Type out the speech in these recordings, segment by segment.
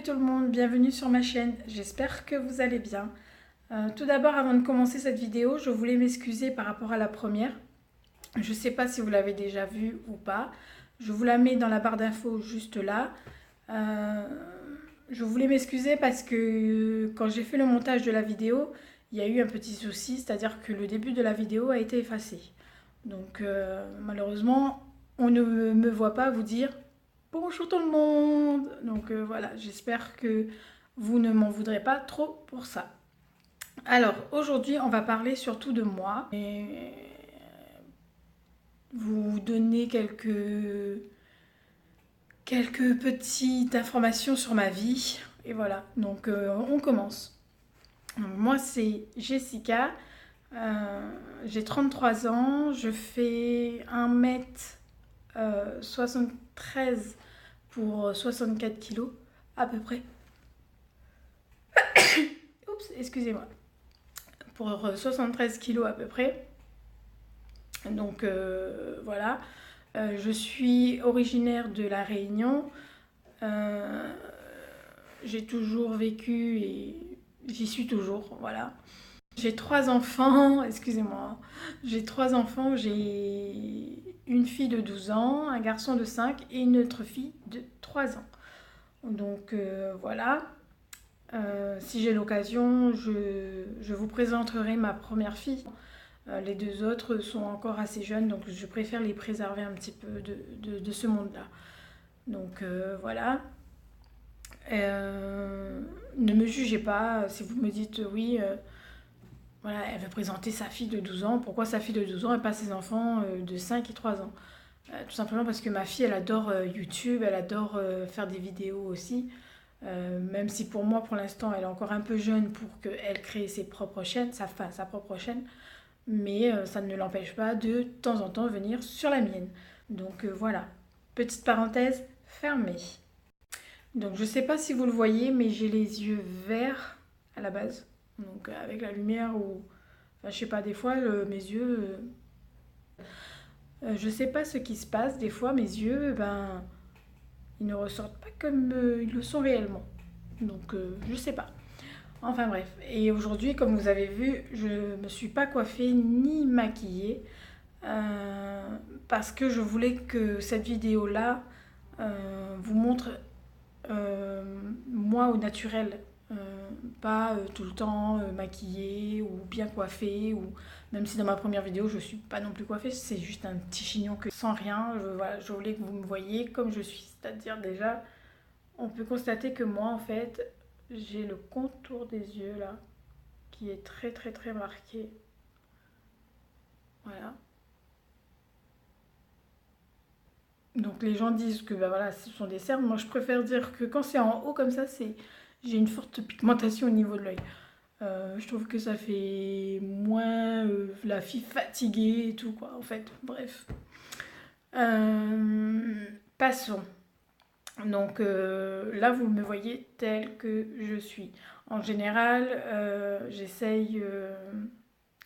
tout le monde, bienvenue sur ma chaîne, j'espère que vous allez bien. Tout d'abord, avant de commencer cette vidéo, je voulais m'excuser par rapport à la première. Je ne sais pas si vous l'avez déjà vue ou pas. Je vous la mets dans la barre d'infos juste là. Je voulais m'excuser parce que quand j'ai fait le montage de la vidéo, il y a eu un petit souci, c'est-à-dire que le début de la vidéo a été effacé. Donc malheureusement, on ne me voit pas vous dire bonjour tout le monde. Donc voilà, j'espère que vous ne m'en voudrez pas trop pour ça. Alors aujourd'hui, on va parler surtout de moi et vous donner quelques petites informations sur ma vie. Et voilà, donc on commence. Donc, moi, c'est Jessica. J'ai 33 ans. Je fais 1m73 pour 64 kilos à peu près. Oups, excusez-moi. Pour 73 kilos à peu près. Donc voilà. Je suis originaire de La Réunion. J'ai toujours vécu et j'y suis toujours. Voilà. J'ai 3 enfants, excusez-moi. J'ai 3 enfants. J'ai une fille de 12 ans, un garçon de 5 et une autre fille de 3 ans. Donc voilà. Si j'ai l'occasion, je vous présenterai ma première fille. Les deux autres sont encore assez jeunes, donc je préfère les préserver un petit peu de ce monde-là. Donc voilà. Ne me jugez pas si vous me dites oui, voilà, elle veut présenter sa fille de 12 ans. Pourquoi sa fille de 12 ans et pas ses enfants de 5 et 3 ans? Tout simplement parce que ma fille, elle adore YouTube, elle adore faire des vidéos aussi. Même si pour moi, pour l'instant, elle est encore un peu jeune pour qu'elle crée ses propres chaînes, sa propre chaîne. Mais ça ne l'empêche pas de temps en temps venir sur la mienne. Donc voilà, petite parenthèse fermée. Donc je ne sais pas si vous le voyez, mais j'ai les yeux verts à la base. Donc avec la lumière ou... Enfin, je sais pas, des fois, mes yeux... je sais pas ce qui se passe. Des fois, mes yeux, ben, ils ne ressortent pas comme ils le sont réellement. Donc je sais pas. Enfin bref. Et aujourd'hui, comme vous avez vu, je me suis pas coiffée ni maquillée. Parce que je voulais que cette vidéo-là vous montre moi au naturel. Pas tout le temps maquillée ou bien coiffée, ou même si dans ma première vidéo je suis pas non plus coiffée, c'est juste un petit chignon que sans rien. Voilà, je voulais que vous me voyiez comme je suis, c'est-à-dire déjà on peut constater que moi en fait j'ai le contour des yeux là qui est très très très marqué. Voilà. Donc les gens disent que bah voilà, ce sont des cernes. Moi je préfère dire que quand c'est en haut comme ça, c'est j'ai une forte pigmentation au niveau de l'œil. Je trouve que ça fait moins la fille fatiguée et tout quoi. En fait, bref. Passons. Donc là vous me voyez telle que je suis. En général, j'essaye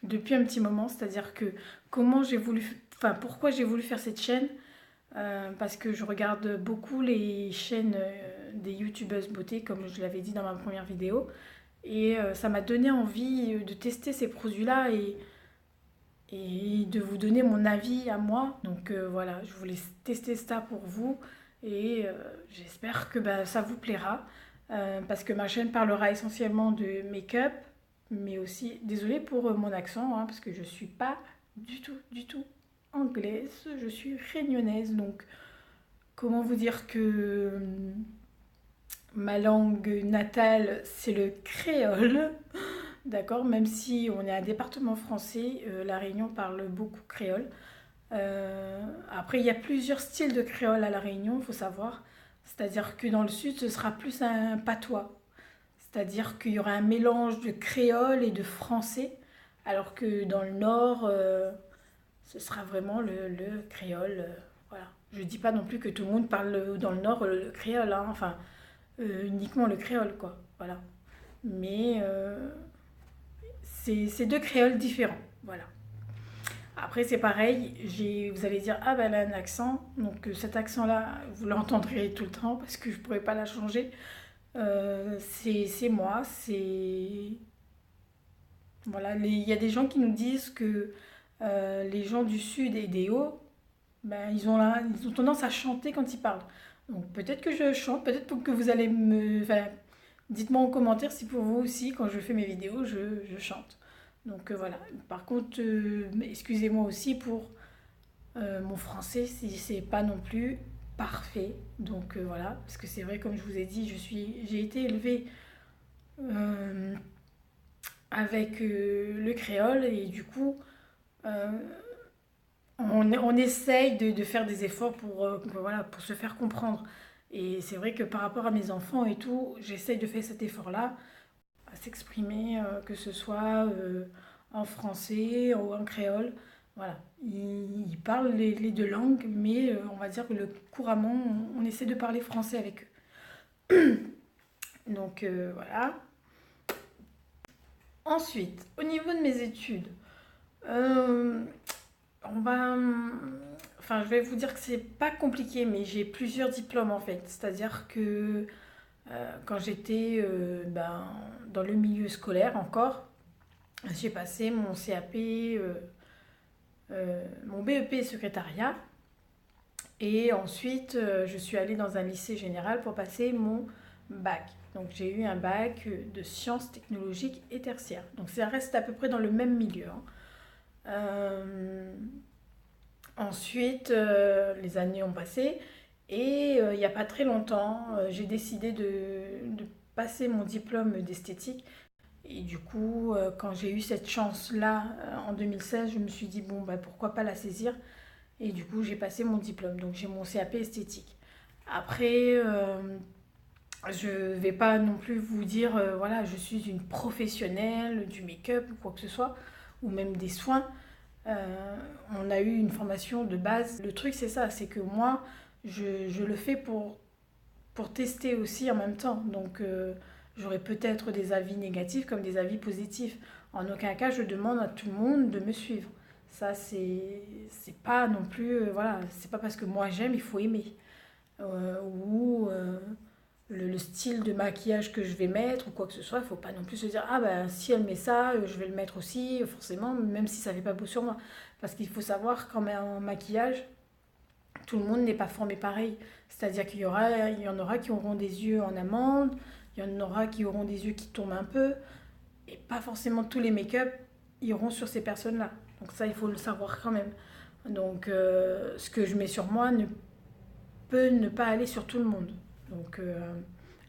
depuis un petit moment, c'est-à-dire que comment j'ai voulu, enfin pourquoi j'ai voulu faire cette chaîne. Parce que je regarde beaucoup les chaînes des youtubeuses beauté, comme je l'avais dit dans ma première vidéo. Et ça m'a donné envie de tester ces produits-là et de vous donner mon avis à moi. Donc voilà, je voulais tester ça pour vous et j'espère que bah, ça vous plaira. Parce que ma chaîne parlera essentiellement de make-up, mais aussi, désolée pour mon accent, hein, parce que je suis pas du tout anglaise, je suis réunionnaise, donc comment vous dire que ma langue natale c'est le créole, d'accord, même si on est un département français, la Réunion parle beaucoup créole. Après il y a plusieurs styles de créole à la Réunion, il faut savoir, c'est-à-dire que dans le sud ce sera plus un patois, c'est-à-dire qu'il y aura un mélange de créole et de français, alors que dans le nord ce sera vraiment le créole. Voilà. Je dis pas non plus que tout le monde parle dans le nord le créole, hein, enfin uniquement le créole quoi. Voilà. Mais c'est deux créoles différents. Voilà. Après c'est pareil, vous allez dire ah ben elle a un accent, donc cet accent là vous l'entendrez tout le temps parce que je pourrais pas la changer. C'est moi, c'est... Voilà, il y a des gens qui nous disent que les gens du sud et des hauts, ben, ils ont tendance à chanter quand ils parlent. Donc peut-être que je chante, peut-être que vous allez me... Enfin, dites-moi en commentaire si pour vous aussi, quand je fais mes vidéos, je chante. Donc voilà. Par contre, excusez-moi aussi pour mon français, si c'est pas non plus parfait. Donc voilà, parce que c'est vrai, comme je vous ai dit, j'ai été élevée euh, avec le créole et du coup, euh, on essaye de faire des efforts voilà, pour se faire comprendre. Et c'est vrai que par rapport à mes enfants et tout, j'essaye de faire cet effort-là, à s'exprimer, que ce soit en français ou en créole. Voilà, ils parlent les deux langues, mais on va dire que couramment, on essaie de parler français avec eux. Donc voilà. Ensuite, au niveau de mes études, euh, on va... Enfin, je vais vous dire que c'est pas compliqué, mais j'ai plusieurs diplômes en fait. C'est-à-dire que quand j'étais dans le milieu scolaire encore, j'ai passé mon CAP, mon BEP secrétariat. Et ensuite, je suis allée dans un lycée général pour passer mon bac. Donc j'ai eu un bac de sciences technologiques et tertiaires. Donc ça reste à peu près dans le même milieu, hein. Euh, Ensuite, les années ont passé et il n'y a pas très longtemps, j'ai décidé de passer mon diplôme d'esthétique. Et du coup, quand j'ai eu cette chance-là en 2016, je me suis dit, bon, bah, pourquoi pas la saisir. Et du coup, j'ai passé mon diplôme. Donc, j'ai mon CAP esthétique. Après, je ne vais pas non plus vous dire, voilà, je suis une professionnelle du make-up ou quoi que ce soit, ou même des soins. Euh, on a eu une formation de base. Le truc, c'est ça, c'est que moi, je le fais pour tester aussi en même temps. Donc, j'aurai peut-être des avis négatifs comme des avis positifs. En aucun cas, je demande à tout le monde de me suivre. Ça, c'est pas non plus, voilà, c'est pas parce que moi j'aime, il faut aimer. Ou le style de maquillage que je vais mettre ou quoi que ce soit, il faut pas non plus se dire, ah ben si elle met ça, je vais le mettre aussi, forcément, même si ça fait pas beau sur moi. Parce qu'il faut savoir qu'en maquillage, tout le monde n'est pas formé pareil. C'est-à-dire il y en aura qui auront des yeux en amande, il y en aura qui auront des yeux qui tombent un peu, et pas forcément tous les make-up iront sur ces personnes-là. Donc ça, il faut le savoir quand même. Donc ce que je mets sur moi ne peut ne pas aller sur tout le monde. Donc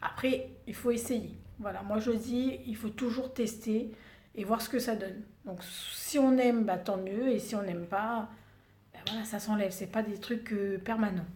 après, il faut essayer. Voilà, moi je dis, il faut toujours tester et voir ce que ça donne. Donc si on aime, bah, tant mieux, et si on n'aime pas, bah, voilà, ça s'enlève. C'est pas des trucs permanents.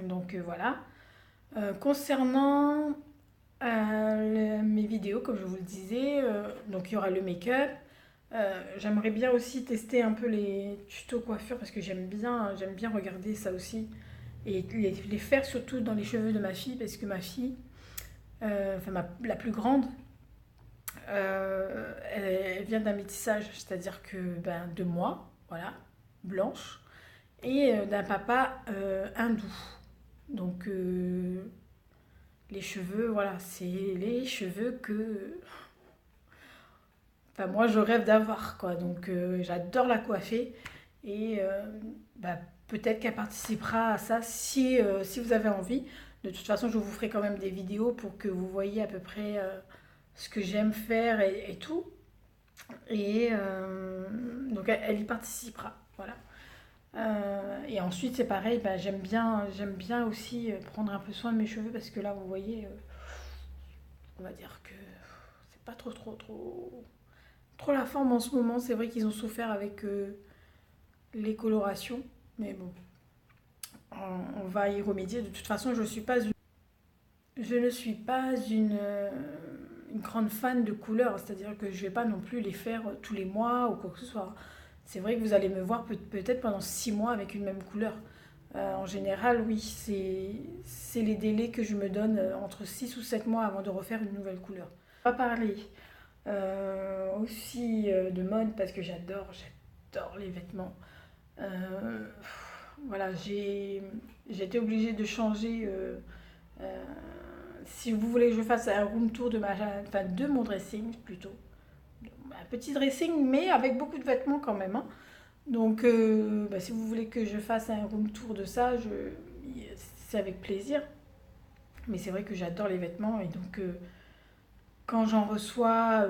Donc voilà. Concernant mes vidéos, comme je vous le disais, donc il y aura le make-up. J'aimerais bien aussi tester un peu les tutos coiffure parce que j'aime bien regarder ça aussi et les faire surtout dans les cheveux de ma fille parce que ma fille, enfin la plus grande, elle vient d'un métissage, c'est-à-dire que ben, de moi, voilà, blanche, et d'un papa hindou. Donc les cheveux, voilà, c'est les cheveux que, enfin moi je rêve d'avoir quoi. Donc j'adore la coiffer et bah, peut-être qu'elle participera à ça si vous avez envie. De toute façon, je vous ferai quand même des vidéos pour que vous voyez à peu près ce que j'aime faire et tout. Et donc elle y participera. Voilà. Et ensuite, c'est pareil, bah, j'aime bien aussi prendre un peu soin de mes cheveux parce que là, vous voyez, on va dire que c'est pas trop la forme en ce moment. C'est vrai qu'ils ont souffert avec les colorations, mais bon, on va y remédier. De toute façon, je ne suis pas une grande fan de couleurs, c'est-à-dire que je vais pas non plus les faire tous les mois ou quoi que ce soit. C'est vrai que vous allez me voir peut-être pendant 6 mois avec une même couleur. En général, oui, c'est les délais que je me donne entre 6 ou 7 mois avant de refaire une nouvelle couleur. On va parler aussi de mode parce que j'adore les vêtements. Euh, voilà, j'ai été obligée de changer si vous voulez que je fasse un room tour de mon dressing plutôt, un petit dressing mais avec beaucoup de vêtements quand même, hein. Donc si vous voulez que je fasse un room tour de ça, c'est avec plaisir. Mais c'est vrai que j'adore les vêtements et donc quand j'en reçois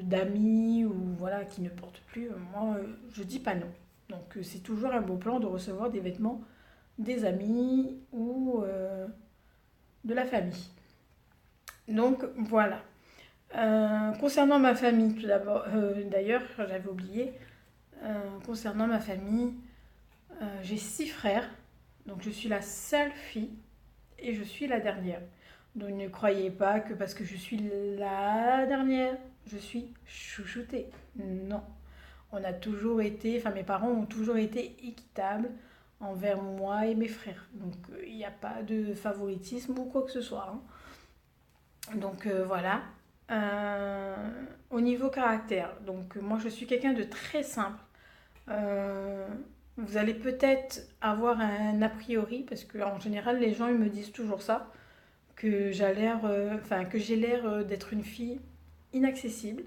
d'amis ou voilà qui ne portent plus, moi je dis pas non. Donc c'est toujours un bon plan de recevoir des vêtements des amis ou de la famille. Donc voilà. Concernant ma famille, tout d'abord, d'ailleurs, j'avais oublié, concernant ma famille, j'ai 6 frères, donc je suis la seule fille et je suis la dernière. Donc ne croyez pas que parce que je suis la dernière, je suis chouchoutée. Non. On a toujours été, enfin mes parents ont toujours été équitables envers moi et mes frères. Donc il n'y a pas de favoritisme ou quoi que ce soit, hein. Donc voilà. Euh, Au niveau caractère, donc moi je suis quelqu'un de très simple. Euh, Vous allez peut-être avoir un a priori, parce qu'en général les gens ils me disent toujours ça, que j'ai l'air d'être une fille inaccessible,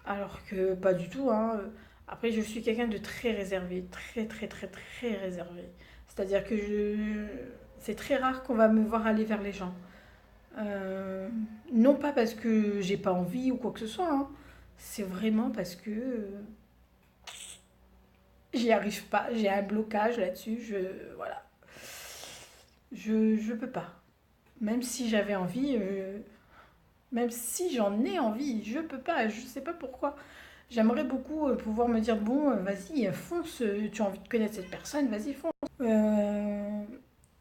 alors que pas du tout, hein. Après je suis quelqu'un de très réservé, très très très très réservé. C'est-à-dire que c'est très rare qu'on va me voir aller vers les gens. Euh, non pas parce que j'ai pas envie ou quoi que ce soit, hein. C'est vraiment parce que j'y arrive pas, j'ai un blocage là-dessus, voilà, je peux pas. Même si j'avais envie, même si j'en ai envie, je peux pas, je sais pas pourquoi. J'aimerais beaucoup pouvoir me dire bon, vas-y, fonce, tu as envie de connaître cette personne, vas-y, fonce. Euh,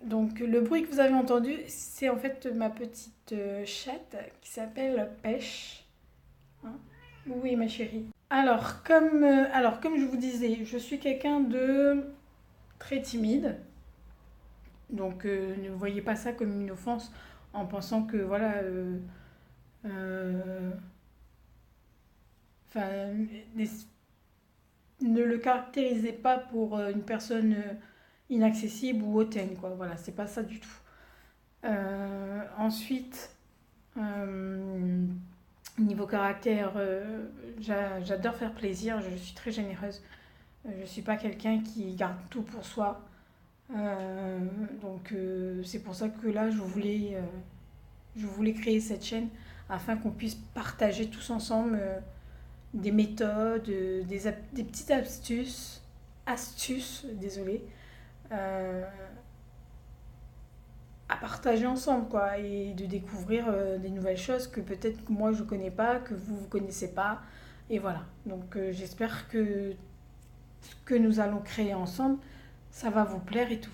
donc le bruit que vous avez entendu, c'est en fait ma petite chatte qui s'appelle Pêche, hein. Oui, ma chérie. Alors, comme je vous disais, je suis quelqu'un de très timide. Donc, ne voyez pas ça comme une offense en pensant que, voilà, euh, enfin, ne le caractérisez pas pour une personne inaccessible ou hautaine, quoi. Voilà, c'est pas ça du tout. Ensuite, euh, niveau caractère, j'adore faire plaisir, je suis très généreuse. Je suis pas quelqu'un qui garde tout pour soi. Euh, donc c'est pour ça que là je voulais créer cette chaîne afin qu'on puisse partager tous ensemble des méthodes, des petites astuces, désolé, euh, à partager ensemble quoi et de découvrir des nouvelles choses que peut-être que moi je connais pas, que vous connaissez pas et voilà. Donc j'espère que ce que nous allons créer ensemble, ça va vous plaire et tout.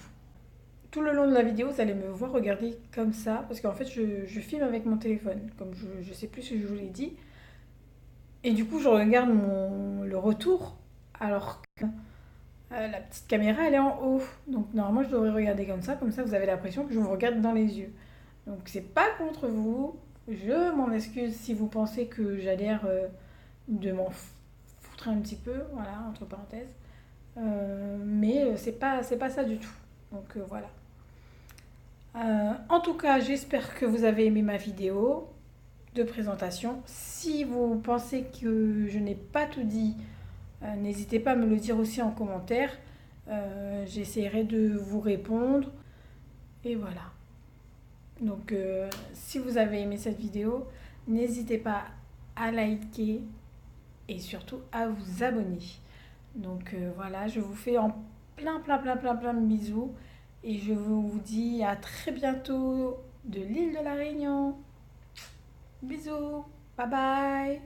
Tout le long de la vidéo, vous allez me voir regarder comme ça, parce qu'en fait, je filme avec mon téléphone, comme je sais plus si je vous l'ai dit. Et du coup, je regarde le retour, alors que la petite caméra, elle est en haut. Donc normalement, je devrais regarder comme ça vous avez l'impression que je vous regarde dans les yeux. Donc c'est pas contre vous, je m'en excuse si vous pensez que j'ai l'air de m'en foutre un petit peu, voilà, entre parenthèses. Mais c'est pas ça du tout. Donc voilà. En tout cas, j'espère que vous avez aimé ma vidéo de présentation. Si vous pensez que je n'ai pas tout dit, n'hésitez pas à me le dire aussi en commentaire. J'essaierai de vous répondre. Et voilà. Donc, si vous avez aimé cette vidéo, n'hésitez pas à liker et surtout à vous abonner. Donc voilà, je vous fais en plein de bisous. Et je vous dis à très bientôt de l'île de la Réunion. Bisous, bye bye.